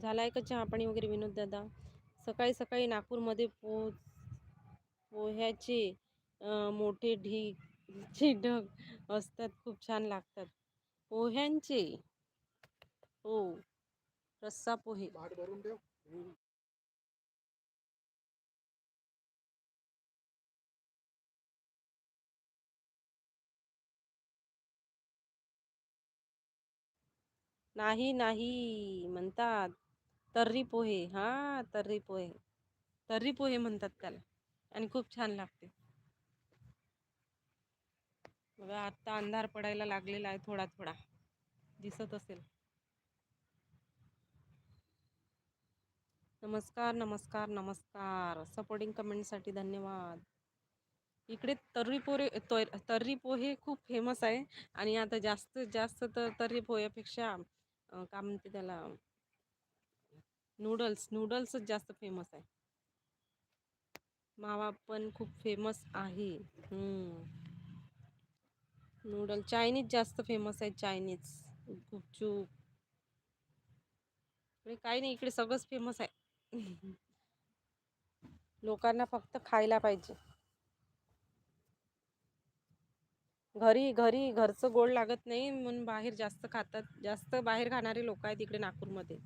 झालाय का चहा पाणी वगैरे विनोद दादा? सकाळी सकाळी नागपूरमध्ये पोह्याचे मोठे ढग असतात, खूप छान लागतात. पोह्यांचे, हो, रस्सा पोहे. नाही नाही म्हणतात तर्री पोहे. हा, तर्री पोहे. तर्री पोहे म्हणतात त्याला आणि खूप छान लागते. बघा आता अंधार पडायला लागलेला आहे, थोडा थोडा दिसत असेल. नमस्कार नमस्कार नमस्कार, सपोर्टिंग कमेंटसाठी धन्यवाद. इकडे तर्री पोहे खूप फेमस आहे. आणि आता जास्तीत जास्त तर तर्री पोह्यापेक्षा काय म्हणते त्याला, नूडल्सच जास्त फेमस आहे. मावा पण खूप फेमस आहे. चायनीज जास्त फेमस आहे. चायनीज, गुपचूप. इकडे काही नाही, इकडे सगळंच फेमस आहे. लोकांना फक्त खायला पाहिजे. घरचं गोड लागत नाही म्हणून बाहेर जास्त खातात. जास्त बाहेर खाणारे लोक आहेत इकडे नागपूरमध्ये.